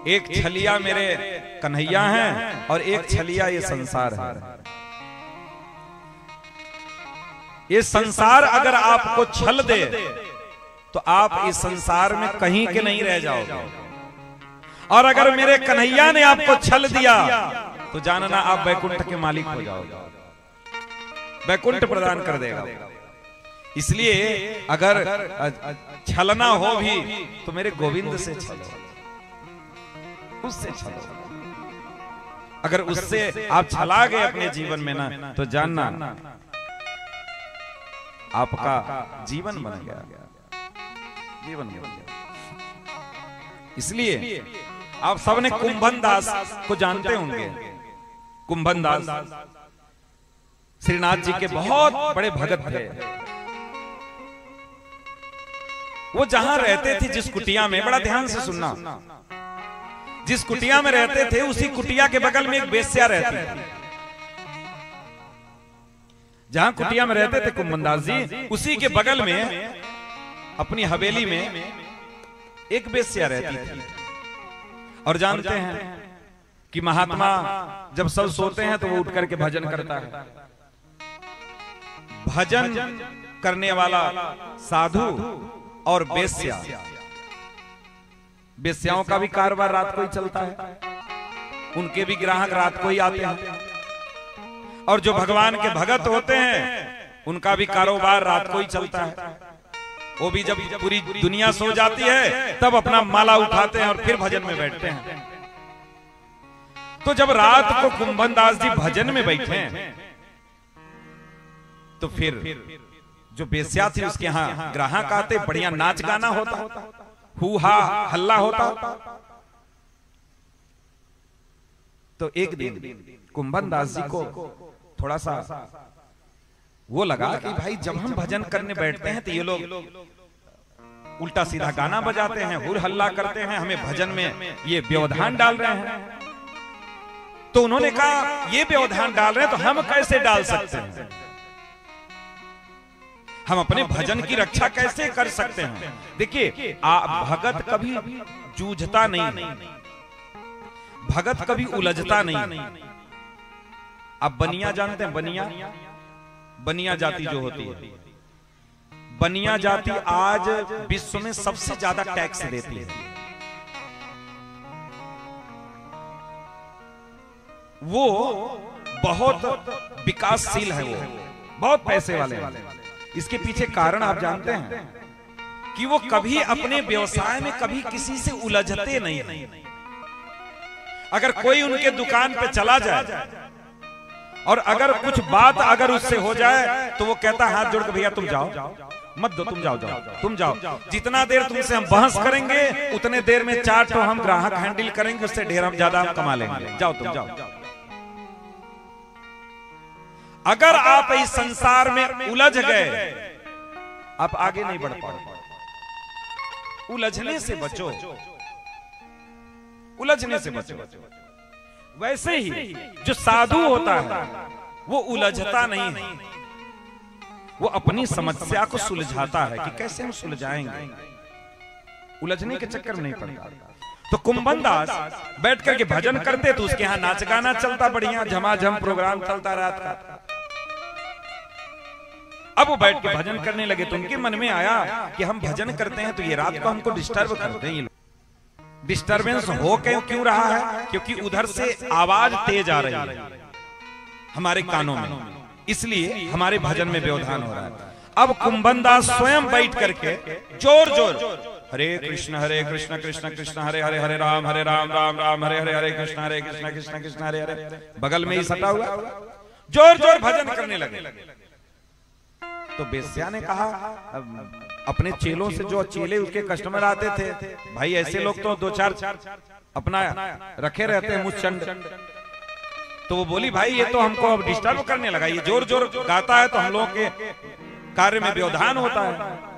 एक छलिया मेरे कन्हैया हैं और एक छलिया ये संसार है। ये संसार अगर आपको छल दे तो आप इस संसार में कहीं के नहीं रह जाओगे, और अगर मेरे कन्हैया ने आपको छल दिया तो जानना आप वैकुंठ के मालिक हो जाओगे, वैकुंठ प्रदान कर देगा। इसलिए अगर छलना हो भी तो मेरे गोविंद से छलो, उससे छलो। अगर उससे आप छला गए अपने जीवन में ना, तो जानना आपका जीवन बन गया, जीवन बन गया। इसलिए आप सबने कुंभन दास को जानते होंगे। कुंभन दास श्रीनाथ जी के बहुत बड़े भगत थे। वो जहां रहते थे, जिस कुटिया में, बड़ा ध्यान से सुनना, जिस कुटिया में रहते थे उसी कुटिया के बगल में एक वेश्या रहती थी। जहां कुटिया में रहते थे कुंभन दास जी, उसी के बगल में अपनी हवेली में एक वेश्या रहती थी। और जानते हैं कि महात्मा जब सब सोते हैं तो वो उठ करके भजन करता है। भजन करने वाला साधु और वेश्या, वेश्याओं का भी कारोबार रात को ही चलता है, उनके भी ग्राहक रात को ही आते हैं। और जो भगवान के भगत होते हैं उनका भी कारोबार रात को ही चलता है। वो भी जब पूरी दुनिया सो जाती है तब अपना माला उठाते हैं और फिर भजन में बैठते हैं। तो जब रात को कुंभन दास जी भजन में बैठे तो फिर जो वेश्या थी उसके यहाँ ग्राहक आते, बढ़िया नाच गाना होता, हु हा हल्ला होता। तो एक दिन कुंभन दास जी को थोड़ा सा वो लगा कि भाई जब हम भजन करने बैठते हैं तो ये लोग उल्टा सीधा गाना बजाते हैं, हुर हल्ला करते हैं, हमें भजन में ये व्यवधान डाल रहे हैं। तो उन्होंने कहा ये व्यवधान डाल रहे हैं तो हम कैसे डाल सकते हैं, हम अपने भजन की रक्षा कैसे कर सकते हैं। देखिए भगत कभी जूझता नहीं, भगत कभी उलझता नहीं। आप बनिया जानते हैं? बनिया, बनिया जाति जो होती है, बनिया जाति आज विश्व में सबसे ज्यादा टैक्स देती है। वो बहुत विकासशील है, वो बहुत पैसे वाले हैं। इसके पीछे कारण आप जानते हैं कि वो कभी अपने व्यवसाय में कभी किसी से उलझते नहीं। अगर कोई उनके दुकान पे चला जाए और अगर कुछ बात अगर उससे हो जाए तो वो कहता हाथ जोड़ के भैया तुम जाओ, मत दो, तुम जाओ, तुम जाओ, जितना देर तुमसे हम बहस करेंगे उतने देर में 4 तो हम ग्राहक हैंडल करेंगे, उससे ढेर हम ज्यादा कमा लेंगे, जाओ तुम जाओ। अगर आप इस संसार में उलझ गए आप आगे नहीं बढ़ पाओगे। उलझने से बचो, उलझने से बचो। वैसे ही जो साधु होता है वो उलझता नहीं है, वो अपनी समस्या को सुलझाता है कि कैसे हम सुलझाएंगे, उलझने के चक्कर में नहीं पड़ता। तो कुंभन दास बैठ करके भजन करते तो उसके यहाँ नाच गाना चलता, बढ़िया झमाझम प्रोग्राम चलता रात का। अब वो बैठ के भजन करने लगे तो उनके मन में आया कि हम भजन करते हैं तो ये रात को हमको डिस्टर्ब करते हैं। डिस्टर्बेंस हो क्यों रहा है? क्योंकि उधर से आवाज तेज आ रही है हमारे कानों में, इसलिए हमारे भजन में व्यवधान हो रहा है। अब कुंभन दास स्वयं बैठ करके जोर जोर हरे कृष्ण कृष्ण कृष्ण हरे हरे, हरे राम राम राम हरे हरे, हरे कृष्ण कृष्ण कृष्ण हरे हरे, बगल में ही सटा हुआ जोर जोर भजन करने लगे। तो वेश्या ने कहा अपने चेलों से, जो चेले उसके कस्टमर आते थे, भाई ऐसे लोग तो 2-4 अपना रखे रहते हैं मुझचंड। तो वो बोली भाई ये तो हमको अब डिस्टर्ब करने लगा, ये जोर जोर गाता है तो हम लोगों के कार्य में व्यवधान होता है।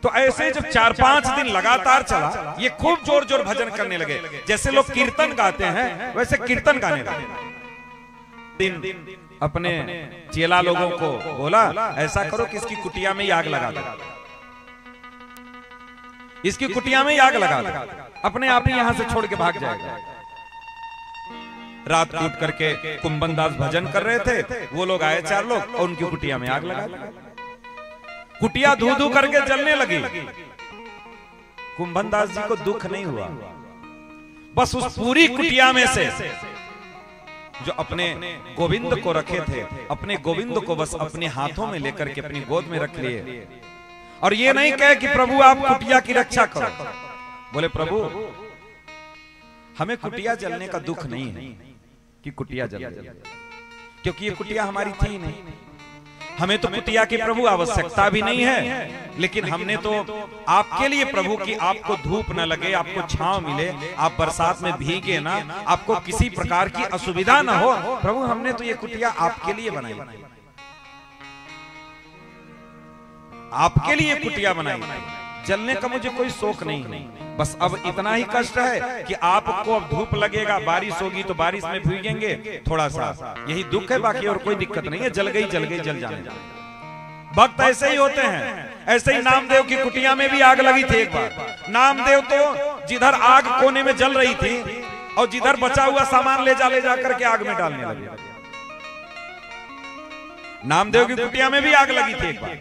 तो ऐसे जब 4-5 दिन लगातार चला, ये खूब जोर जोर भजन करने लगे। जैसे लोग कीर्तन गाते हैं वैसे कीर्तन गाने लगे। दिन अपने चेला लोगों को बोला ऐसा करो कि इसकी कुटिया में आग लगा दो, इसकी कुटिया में आग लगा दो। अपने आप ही यहां से छोड़ के भाग जाएगा। रात कूट करके कुंभन दास भजन कर रहे थे, वो लोग आए 4 लोग और उनकी कुटिया में आग लगा दी। कुटिया धू धू करके जलने लगी। कुंभन दास जी को दुख नहीं हुआ, बस उस पूरी कुटिया में से जो अपने गोविंद को रखे थे, अपने गोविंद को बस अपने हाथों में लेकर के अपनी गोद में रख लिए। और ये नहीं कहे कि प्रभु आप कुटिया की रक्षा करो। बोले प्रभु हमें कुटिया जलने का दुख नहीं है कि कुटिया जल जाए, क्योंकि ये कुटिया हमारी थी नहीं। हमें तो कुटिया की प्रभु आवश्यकता भी नहीं है, लेकिन हमने तो आपके लिए प्रभु की आपको धूप न लगे, आपको छांव मिले, आप बरसात में भीगे ना, आपको किसी प्रकार की असुविधा न हो, प्रभु हमने तो ये कुटिया आपके लिए बनाई, आपके लिए कुटिया बनाई। जलने का मुझे कोई शौक नहीं है, बस अब इतना ही कष्ट है कि आपको अब धूप लगेगा, बारिश होगी तो बारिश में भीगेंगे थोड़ा सा, यही दुख है, बाकी और कोई दिक्कत नहीं है। जल गई जल जाने। भक्त ऐसे ही होते हैं। ऐसे ही नामदेव की कुटिया में भी आग लगी थी एक बार। नामदेव तो जिधर आग कोने में जल रही थी और जिधर बचा हुआ सामान ले जा करके आग में डालने लगे। नामदेव की कुटिया में भी आग लगी थी एक बार,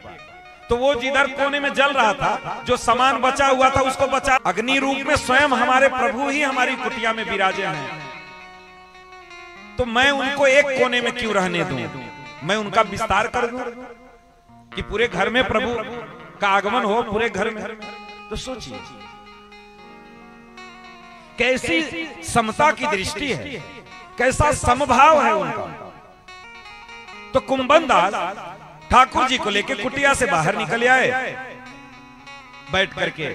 तो वो जिधर कोने में जल रहा था, जो सामान बचा हुआ था उसको बचा। अग्नि रूप में स्वयं हमारे प्रभु ही हमारी कुटिया में विराजे हैं, तो मैं उनको एक कोने में क्यों रहने दूं? मैं उनका विस्तार कर दूं कि पूरे घर में प्रभु का आगमन हो, पूरे घर में। तो सोचिए कैसी समता की दृष्टि है, कैसा समभाव है उनका। तो कुंभन दास ठाकुर जी को लेके कुटिया से बाहर निकल आए, बैठ करके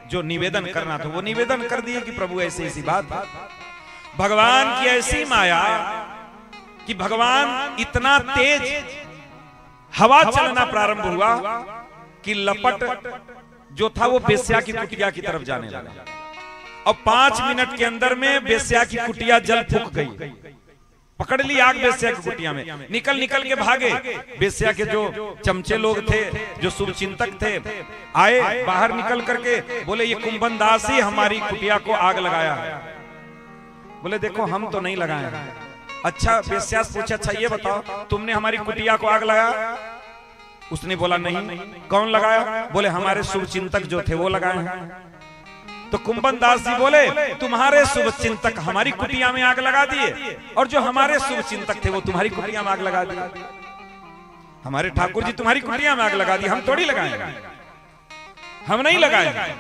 जो निवेदन करना था वो निवेदन कर दिए कि प्रभु ऐसी बात। भगवान की ऐसी माया कि भगवान इतना तेज हवा चलना प्रारंभ हुआ कि लपट जो था वो बेस्या की कुटिया की तरफ जाने लगा। और 5 मिनट के अंदर में बेस्या की कुटिया जल फूक गई। पकड़ ली आग बेस्या की कुटिया में, निकल के भागे। बेस्या के जो चमचे लोग थे, जो शुभ चिंतक थे, आए बाहर निकल करके बोले ये कुंभन दास ही हमारी कुटिया को आग लगाया है। बोले देखो हम तो नहीं लगाए हैं। अच्छा बेस्या से पूछा अच्छा ये बताओ तुमने हमारी कुटिया को आग लगाया? उसने बोला नहीं। कौन लगाया? बोले हमारे शुभ चिंतक जो थे वो लगाए हैं। तो कुंभन दास जी बोले तुम्हारे शुभ चिंतक हमारी कुटिया में आग लगा दिए, और जो हमारे शुभ चिंतक थे वो तुम्हारी कुटिया में आग लगा दिए। हमारे ठाकुर जी तुम्हारी कुटिया में आग लगा दी, हम थोड़ी लगाए, हम नहीं लगाए।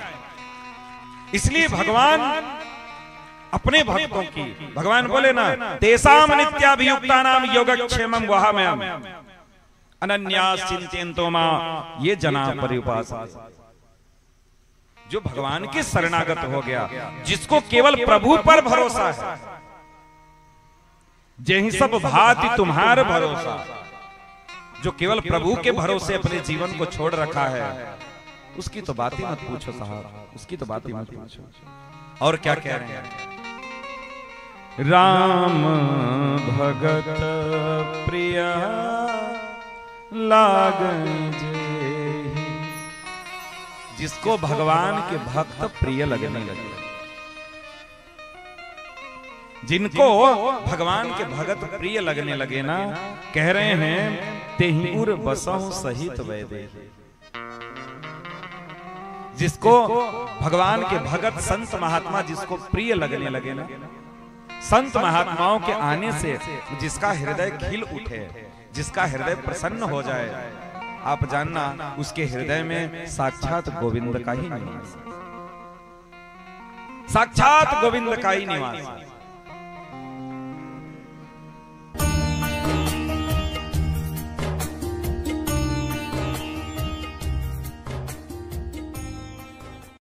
इसलिए भगवान अपने भक्तों की, भगवान बोले ना तेसाम नित्याभियुक्तानाम योगक्षेमं वहाम्यहम् अनन्यास चिन्तयन्तो मां ये जना पर्युपासते। जो भगवान के शरणागत हो गया, जिसको केवल प्रभु पर भरोसा है, जेहि सब भांति तुम्हारे भरोसा, जो केवल प्रभु के भरोसे अपने जीवन को छोड़ रखा है, उसकी तो बात ही मत पूछो साहब, उसकी तो बात ही मत पूछो। और क्या कह रहे हैं? राम भगत प्रिय लागन, जिसको भगवान के भक्त प्रिय लगने लगे, जिनको भगवान के भगत प्रिय लगने लगे ना, कह रहे हैं तेहि उर बसहु सहित वैदेही। जिसको भगवान के भगत संत महात्मा जिसको प्रिय लगने लगे ना, संत महात्माओं के आने से जिसका हृदय खिल उठे, जिसका हृदय प्रसन्न हो जाए, आप जानना उसके हृदय में साक्षात गोविंद का ही निवास, साक्षात गोविंद का ही निवास।